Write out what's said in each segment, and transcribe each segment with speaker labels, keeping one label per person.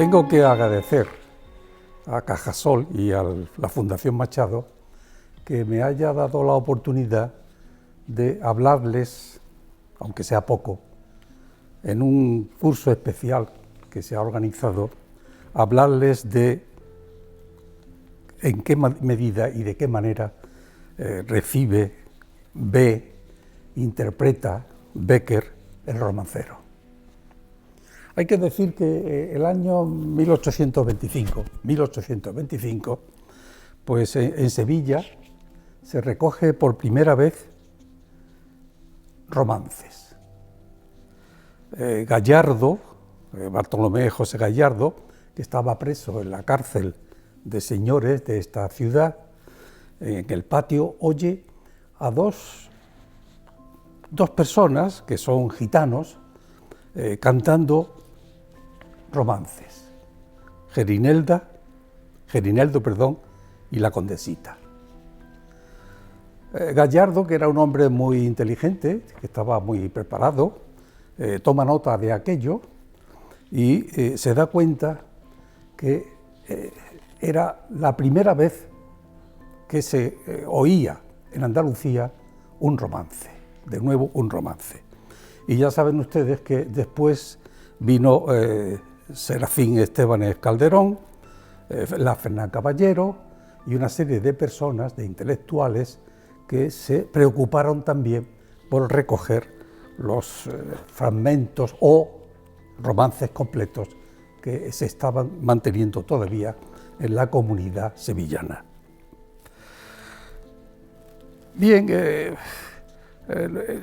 Speaker 1: Tengo que agradecer a Cajasol y a la Fundación Machado que me haya dado la oportunidad de hablarles, aunque sea poco, en un curso especial que se ha organizado, hablarles de en qué medida y de qué manera recibe, ve, interpreta Bécquer el romancero. Hay que decir que el año 1825, pues en Sevilla se recoge por primera vez romances. Gallardo, Bartolomé José Gallardo, que estaba preso en la cárcel de señores de esta ciudad, en el patio oye a dos personas que son gitanos cantando romances, Gerineldo, y la Condesita. Gallardo, que era un hombre muy inteligente, que estaba muy preparado, toma nota de aquello y se da cuenta que era la primera vez que se oía en Andalucía un romance, de nuevo un romance. Y ya saben ustedes que después vino Serafín Estébanez Calderón, la Fernán Caballero y una serie de personas, de intelectuales, que se preocuparon también por recoger los fragmentos o romances completos que se estaban manteniendo todavía en la comunidad sevillana. Bien,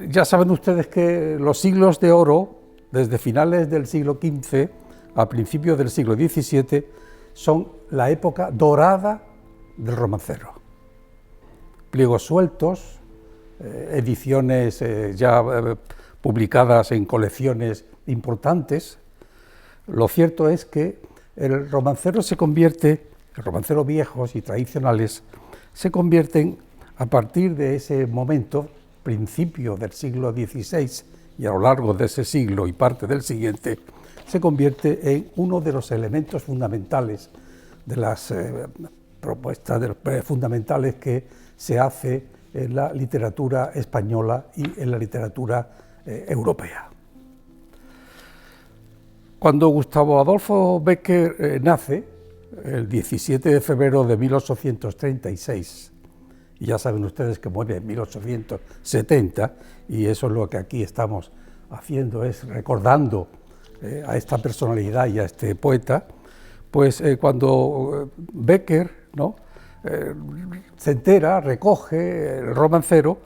Speaker 1: ya saben ustedes que los siglos de oro, desde finales del siglo XV a principios del siglo XVII, son la época dorada del romancero. Pliegos sueltos, ediciones ya publicadas en colecciones importantes. Lo cierto es que el romancero romancero viejos y tradicionales, se convierten a partir de ese momento, principio del siglo XVI, y a lo largo de ese siglo y parte del siguiente, se convierte en uno de los elementos fundamentales de las propuestas fundamentales que se hace en la literatura española y en la literatura europea. Cuando Gustavo Adolfo Bécquer nace, el 17 de febrero de 1836, y ya saben ustedes que muere en 1870, y eso es lo que aquí estamos haciendo, es recordando a esta personalidad y a este poeta, pues cuando Bécquer se entera, recoge el romancero,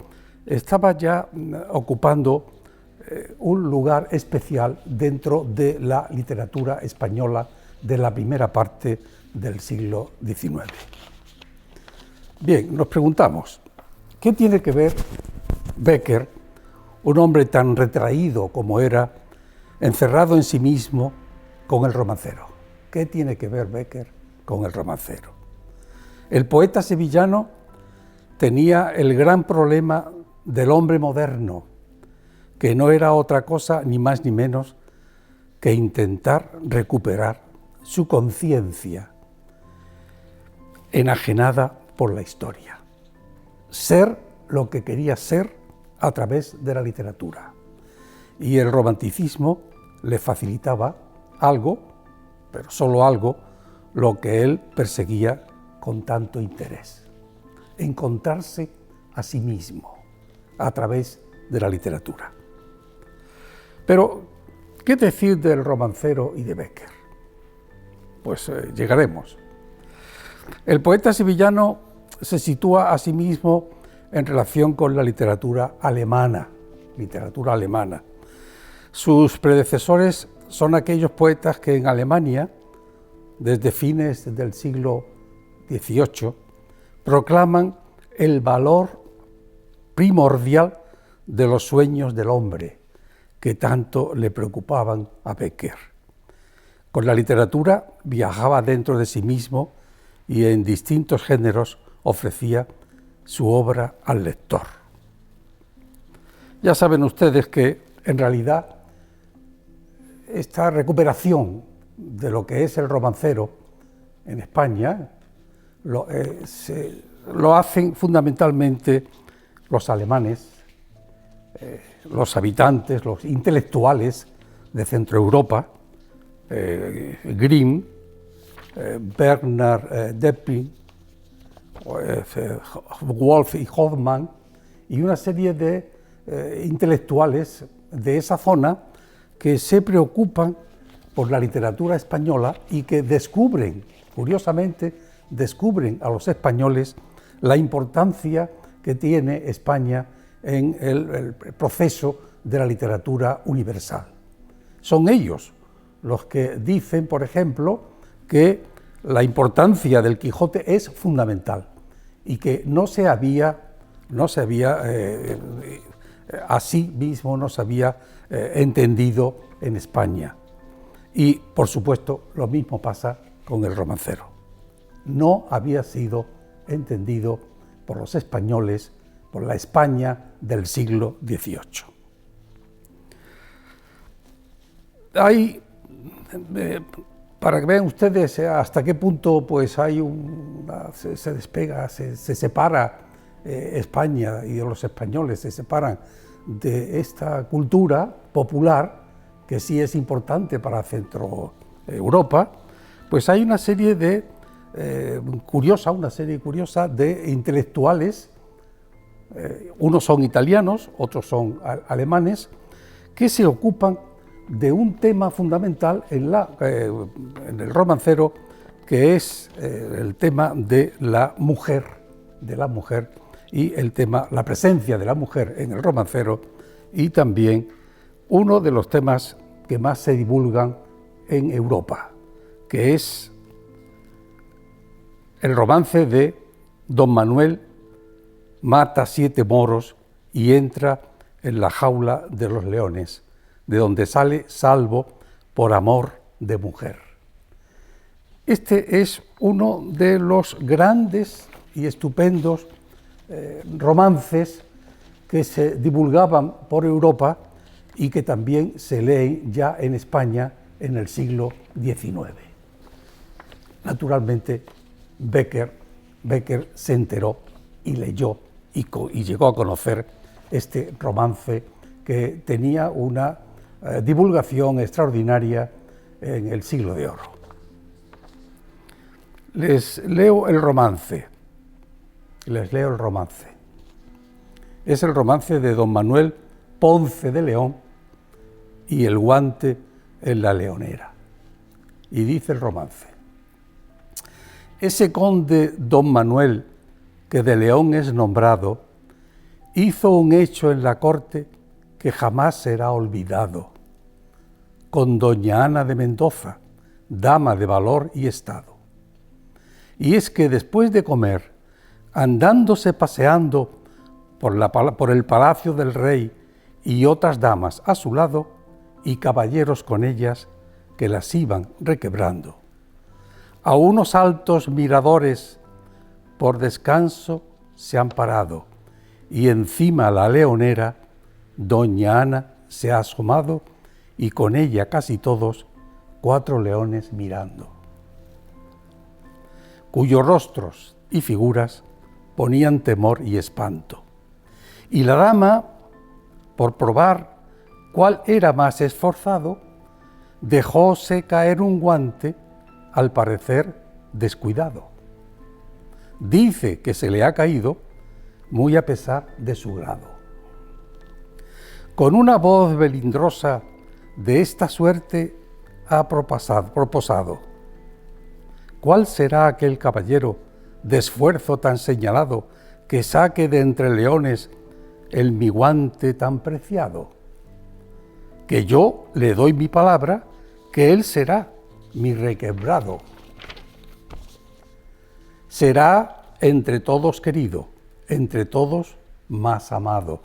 Speaker 1: estaba ya ocupando un lugar especial dentro de la literatura española de la primera parte del siglo XIX. Bien, nos preguntamos, ¿qué tiene que ver Bécquer, un hombre tan retraído como era, encerrado en sí mismo, con el romancero? ¿Qué tiene que ver Bécquer con el romancero? El poeta sevillano tenía el gran problema del hombre moderno, que no era otra cosa ni más ni menos que intentar recuperar su conciencia enajenada por la historia, ser lo que quería ser a través de la literatura. Y el romanticismo le facilitaba algo, pero solo algo, lo que él perseguía con tanto interés: encontrarse a sí mismo a través de la literatura. Pero, ¿qué decir del romancero y de Bécquer? Pues llegaremos. El poeta sevillano se sitúa a sí mismo en relación con la literatura alemana. Sus predecesores son aquellos poetas que en Alemania, desde fines del siglo XVIII, proclaman el valor primordial de los sueños del hombre, que tanto le preocupaban a Bécquer. Con la literatura viajaba dentro de sí mismo y en distintos géneros ofrecía su obra al lector. Ya saben ustedes que, en realidad, esta recuperación de lo que es el romancero en España lo hacen fundamentalmente los alemanes, los habitantes, los intelectuales de Centroeuropa, Grimm, Bernard Depping, Wolf y Hoffmann, y una serie de intelectuales de esa zona que se preocupan por la literatura española y que descubren, curiosamente, descubren a los españoles la importancia que tiene España en el proceso de la literatura universal. Son ellos los que dicen, por ejemplo, que la importancia del Quijote es fundamental y que no se había así mismo no se había entendido en España. Y, por supuesto, lo mismo pasa con el romancero. No había sido entendido por los españoles, por la España del siglo XVIII. Hay, para que vean ustedes hasta qué punto pues, se despega, se separa España y los españoles se separan de esta cultura popular que sí es importante para Centro Europa, pues hay una serie curiosa de intelectuales, unos son italianos, otros son alemanes, que se ocupan de un tema fundamental en el romancero, que es el tema de la mujer y la presencia de la mujer en el romancero, y también uno de los temas que más se divulgan en Europa, que es el romance de Don Manuel mata 7 moros y entra en la jaula de los leones, de donde sale salvo por amor de mujer. Este es uno de los grandes y estupendos romances que se divulgaban por Europa y que también se leen ya en España en el siglo XIX. Naturalmente, Becker se enteró y leyó y llegó a conocer este romance que tenía una divulgación extraordinaria en el Siglo de Oro. Les leo el romance. Es el romance de Don Manuel Ponce de León y el guante en la leonera. Y dice el romance: ese conde Don Manuel, que de León es nombrado, hizo un hecho en la corte que jamás será olvidado, con doña Ana de Mendoza, dama de valor y estado. Y es que después de comer, andándose paseando por el palacio del rey y otras damas a su lado, y caballeros con ellas que las iban requebrando, a unos altos miradores por descanso se han parado, y encima la leonera, doña Ana, se ha asomado, y con ella casi todos, 4 leones mirando, cuyos rostros y figuras ponían temor y espanto. Y la dama, por probar cuál era más esforzado, dejóse caer un guante, al parecer descuidado. Dice que se le ha caído muy a pesar de su grado. Con una voz melindrosa de esta suerte ha proposado: ¿cuál será aquel caballero de esfuerzo tan señalado que saque de entre leones el mi guante tan preciado? Que yo le doy mi palabra que él será mi requebrado. Será entre todos querido, entre todos más amado.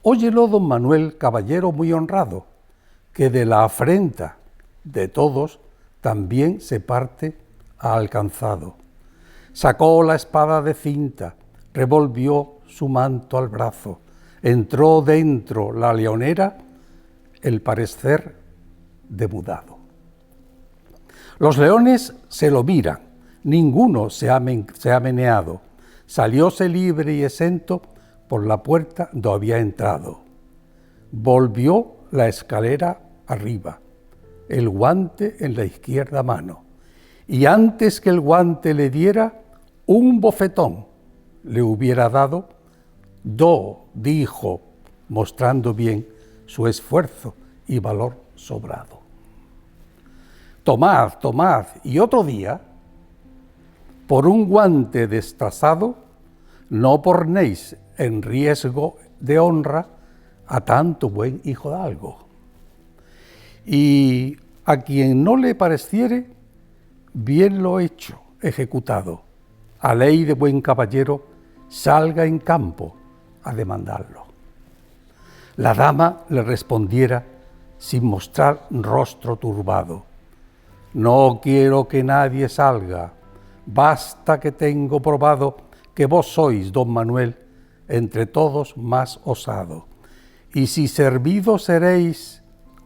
Speaker 1: Óyelo, don Manuel, caballero muy honrado, que de la afrenta de todos también se parte ha alcanzado. Sacó la espada de cinta, revolvió su manto al brazo, entró dentro la leonera, el parecer demudado. Los leones se lo miran, ninguno se ha meneado, salióse libre y exento por la puerta do había entrado. Volvió la escalera arriba, el guante en la izquierda mano, y antes que el guante le diera, un bofetón le hubiera dado, dijo, mostrando bien su esfuerzo y valor sobrado. Tomad, tomad, y otro día, por un guante destazado, no pornéis en riesgo de honra a tanto buen hijo de algo. Y a quien no le pareciere, bien lo hecho, ejecutado, a ley de buen caballero, salga en campo a demandarlo. La dama le respondiera sin mostrar rostro turbado: no quiero que nadie salga, basta que tengo probado que vos sois, don Manuel, entre todos más osado, y si servido seréis,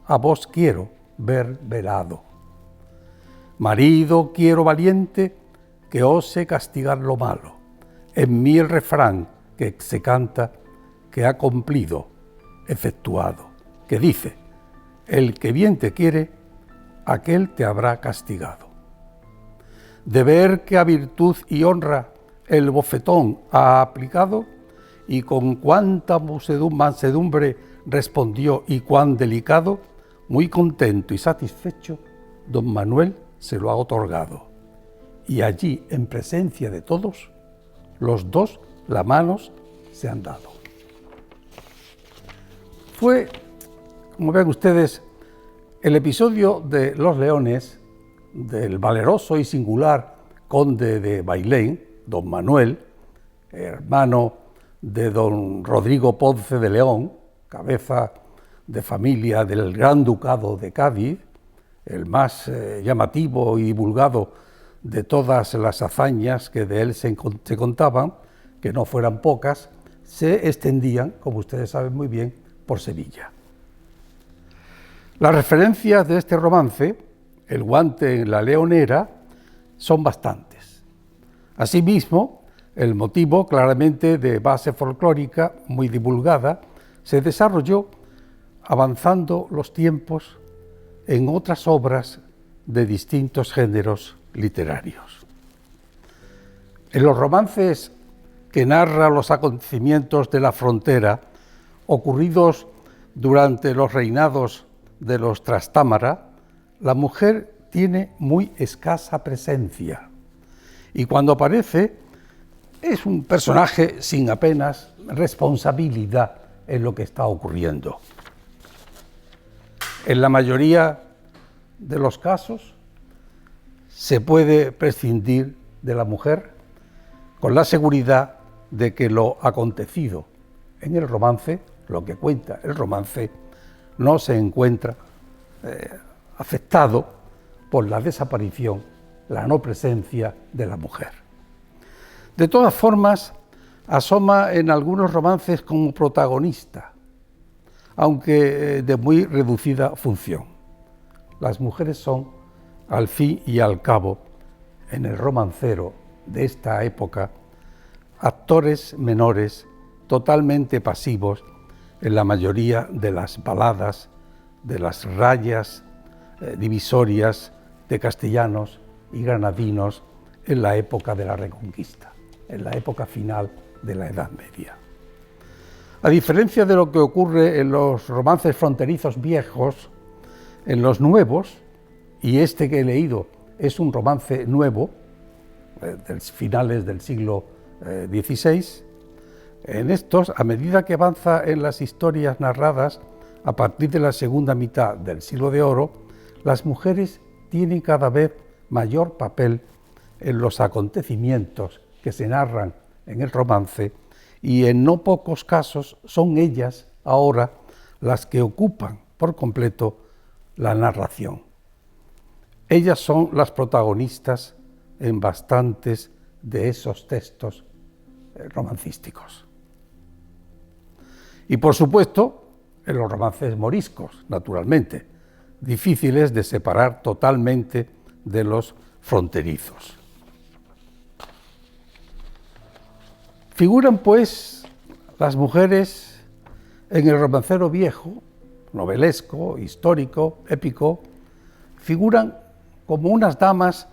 Speaker 1: a vos quiero ver velado. Marido quiero valiente, que ose castigar lo malo, en mí el refrán que se canta, que ha cumplido, efectuado, que dice: el que bien te quiere, aquel te habrá castigado. De ver que a virtud y honra el bofetón ha aplicado, y con cuánta mansedumbre respondió y cuán delicado, muy contento y satisfecho, don Manuel se lo ha otorgado. Y allí, en presencia de todos, los dos las manos se han dado. Fue, como ven ustedes, el episodio de Los Leones del valeroso y singular conde de Bailén, don Manuel, hermano de don Rodrigo Ponce de León, cabeza de familia del Gran Ducado de Cádiz, el más llamativo y divulgado de todas las hazañas que de él se contaban, que no fueran pocas, se extendían, como ustedes saben muy bien, por Sevilla. Las referencias de este romance, El guante en la leonera, son bastantes. Asimismo, el motivo, claramente de base folclórica, muy divulgada, se desarrolló avanzando los tiempos en otras obras de distintos géneros literarios. En los romances que narran los acontecimientos de la frontera ocurridos durante los reinados de los Trastámara, la mujer tiene muy escasa presencia y cuando aparece es un personaje sin apenas responsabilidad en lo que está ocurriendo. En la mayoría de los casos se puede prescindir de la mujer con la seguridad de que lo acontecido en el romance, lo que cuenta el romance, no se encuentra afectado por la desaparición, la no presencia de la mujer. De todas formas, asoma en algunos romances como protagonista, aunque de muy reducida función. Las mujeres son, al fin y al cabo, en el romancero de esta época, actores menores totalmente pasivos en la mayoría de las baladas, de las rayas divisorias de castellanos y granadinos en la época de la Reconquista, en la época final de la Edad Media. A diferencia de lo que ocurre en los romances fronterizos viejos, en los nuevos, y este que he leído es un romance nuevo, de finales del siglo XVI, en estos, a medida que avanza en las historias narradas, a partir de la segunda mitad del Siglo de Oro, las mujeres tienen cada vez mayor papel en los acontecimientos que se narran en el romance y en no pocos casos son ellas ahora las que ocupan por completo la narración. Ellas son las protagonistas en bastantes de esos textos romancísticos. Y por supuesto, en los romances moriscos, naturalmente, difíciles de separar totalmente de los fronterizos. Figuran, pues, las mujeres en el romancero viejo, novelesco, histórico, épico, figuran como unas damas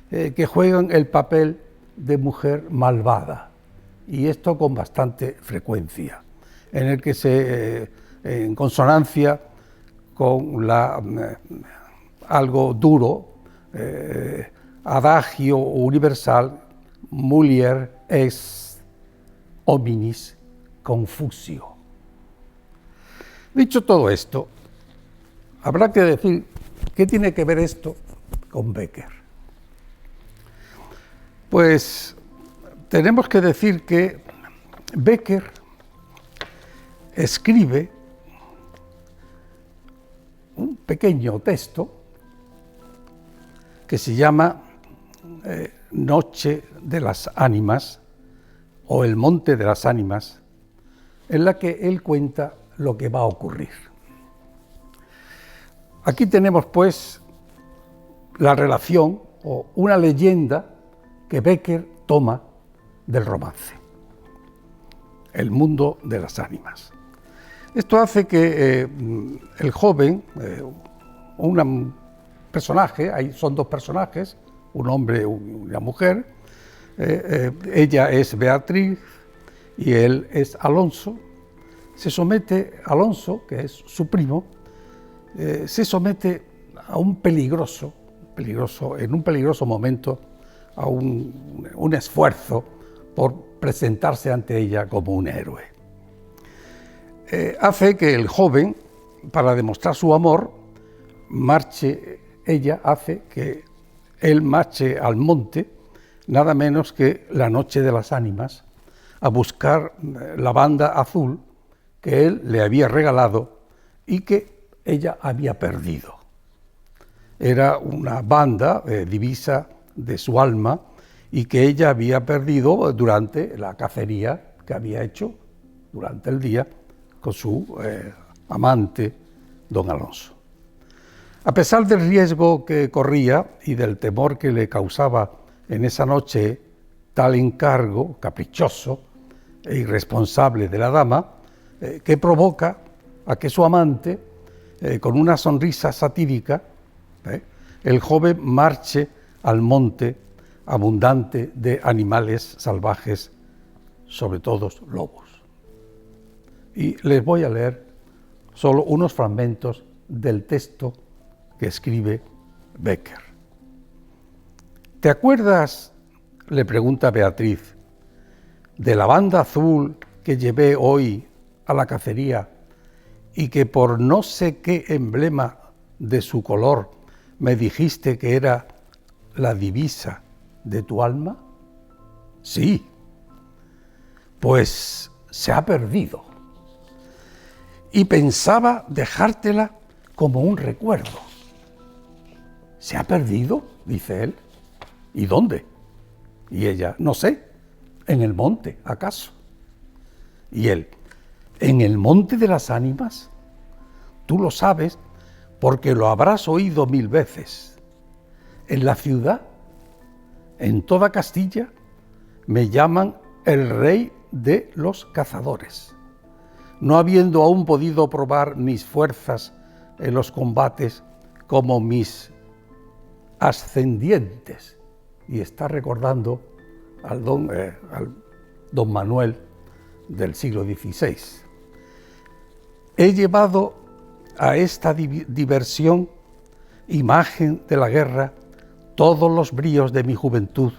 Speaker 1: que juegan el papel de mujer malvada, y esto con bastante frecuencia, en el que en consonancia con algo duro, adagio universal, mulier est hominis confusio. Dicho todo esto, habrá que decir qué tiene que ver esto con Bécquer. Pues tenemos que decir que Bécquer escribe un pequeño texto que se llama Noche de las Ánimas o El Monte de las Ánimas, en la que él cuenta lo que va a ocurrir. Aquí tenemos, pues, la relación o una leyenda que Bécquer toma del romance, el mundo de las ánimas. Esto hace que el joven, un personaje, son dos personajes, un hombre y una mujer, ella es Beatriz y él es Alonso. Alonso, que es su primo, se somete a en un peligroso momento, a un esfuerzo por presentarse ante ella como un héroe. Hace que el joven, para demostrar su amor, hace que él marche al monte, nada menos que la Noche de las Ánimas, a buscar la banda azul que él le había regalado y que ella había perdido. Era una banda divisa de su alma y que ella había perdido durante la cacería que había hecho durante el día con su amante, don Alonso. A pesar del riesgo que corría y del temor que le causaba en esa noche tal encargo caprichoso e irresponsable de la dama, que provoca a que su amante, con una sonrisa satírica, el joven marche al monte abundante de animales salvajes, sobre todo lobos. Y les voy a leer solo unos fragmentos del texto que escribe Bécquer. ¿Te acuerdas, le pregunta Beatriz, de la banda azul que llevé hoy a la cacería y que por no sé qué emblema de su color me dijiste que era la divisa de tu alma? Sí. Pues se ha perdido. Y pensaba dejártela como un recuerdo. ¿Se ha perdido?, dice él. ¿Y dónde? Y ella, no sé, en el monte, ¿acaso? Y él, ¿en el monte de las ánimas? Tú lo sabes porque lo habrás oído 1000 veces. En la ciudad, en toda Castilla, me llaman el rey de los cazadores, no habiendo aún podido probar mis fuerzas en los combates como mis ascendientes. Y está recordando al don Manuel del siglo XVI. He llevado a esta diversión, imagen de la guerra, todos los bríos de mi juventud,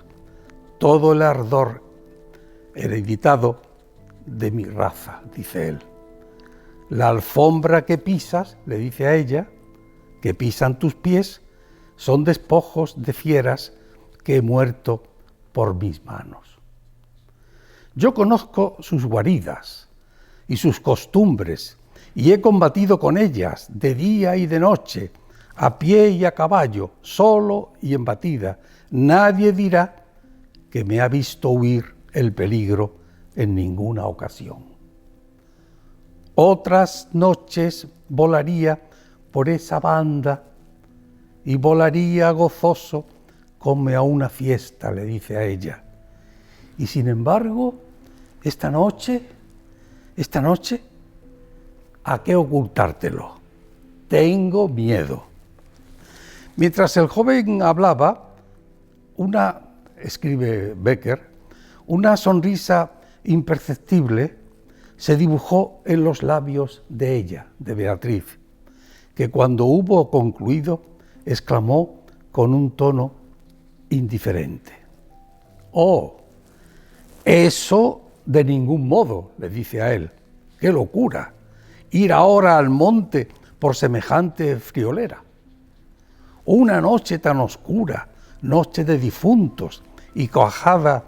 Speaker 1: todo el ardor hereditado de mi raza, dice él. La alfombra que pisas, le dice a ella, que pisan tus pies, son despojos de fieras que he muerto por mis manos. Yo conozco sus guaridas y sus costumbres, y he combatido con ellas de día y de noche, a pie y a caballo, solo y en batida. Nadie dirá que me ha visto huir el peligro en ninguna ocasión. Otras noches volaría por esa banda y volaría gozoso como a una fiesta, le dice a ella. Y sin embargo, esta noche, ¿a qué ocultártelo? Tengo miedo. Mientras el joven hablaba, escribe Becker, una sonrisa imperceptible se dibujó en los labios de ella, de Beatriz, que cuando hubo concluido, exclamó con un tono indiferente: «Oh, eso de ningún modo», le dice a él. «¡Qué locura! Ir ahora al monte por semejante friolera. Una noche tan oscura, noche de difuntos y cuajada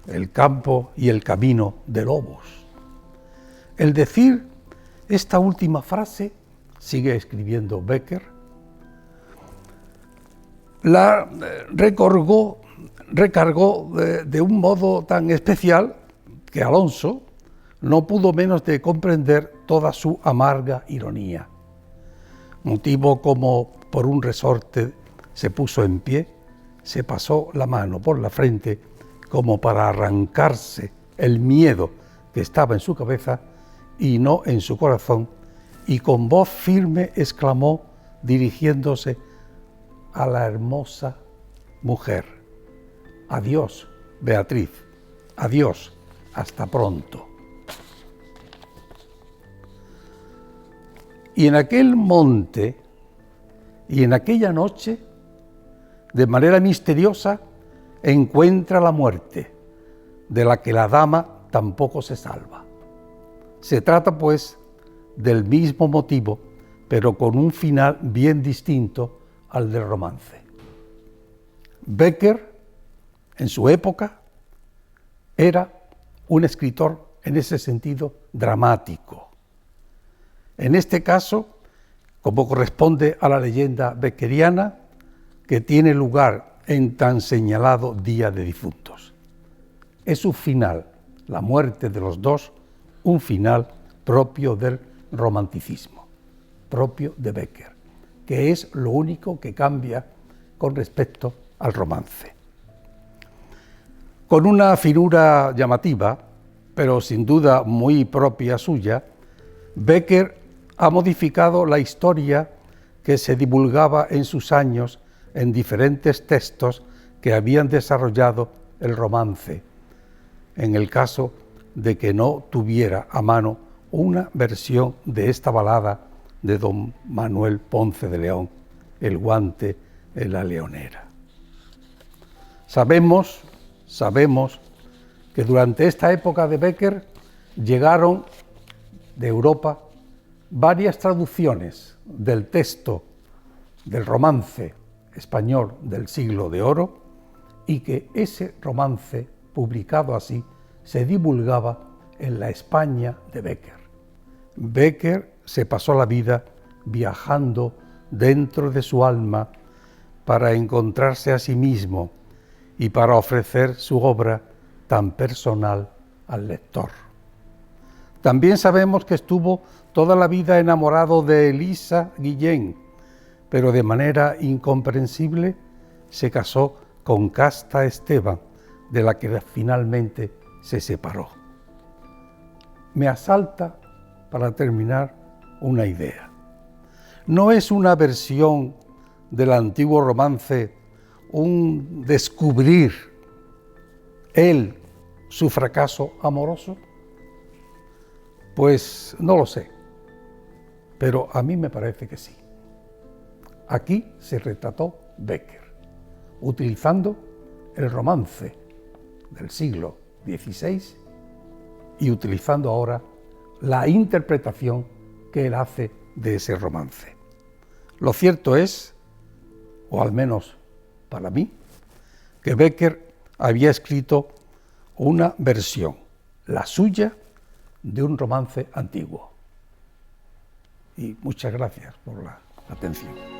Speaker 1: el campo y el camino de lobos». El decir esta última frase, sigue escribiendo Becker, la recargó de un modo tan especial que Alonso no pudo menos de comprender toda su amarga ironía. Motivo como por un resorte se puso en pie, se pasó la mano por la frente como para arrancarse el miedo que estaba en su cabeza y no en su corazón, y con voz firme exclamó, dirigiéndose a la hermosa mujer: «Adiós, Beatriz, adiós, hasta pronto». Y en aquel monte y en aquella noche, de manera misteriosa, encuentra la muerte, de la que la dama tampoco se salva. Se trata, pues, del mismo motivo, pero con un final bien distinto al del romance. Becker, en su época, era un escritor en ese sentido dramático. En este caso, como corresponde a la leyenda beckeriana, que tiene lugar en tan señalado Día de Difuntos. Es un final, la muerte de los dos, un final propio del romanticismo, propio de Becker, que es lo único que cambia con respecto al romance. Con una finura llamativa, pero sin duda muy propia suya, Becker ha modificado la historia que se divulgaba en sus años en diferentes textos que habían desarrollado el romance, en el caso de que no tuviera a mano una versión de esta balada de don Manuel Ponce de León, El guante en la leonera. Sabemos que durante esta época de Becker llegaron de Europa varias traducciones del texto del romance español del Siglo de Oro, y que ese romance, publicado así, se divulgaba en la España de Becker. Becker se pasó la vida viajando dentro de su alma para encontrarse a sí mismo y para ofrecer su obra tan personal al lector. También sabemos que estuvo toda la vida enamorado de Elisa Guillén, pero de manera incomprensible se casó con Casta Esteban, de la que finalmente se separó. Me asalta, para terminar, una idea. ¿No es una versión del antiguo romance un descubrir él su fracaso amoroso? Pues no lo sé, pero a mí me parece que sí. Aquí se retrató Becker, utilizando el romance del siglo XVI y utilizando ahora la interpretación que él hace de ese romance. Lo cierto es, o al menos para mí, que Becker había escrito una versión, la suya, de un romance antiguo. Y muchas gracias por la atención.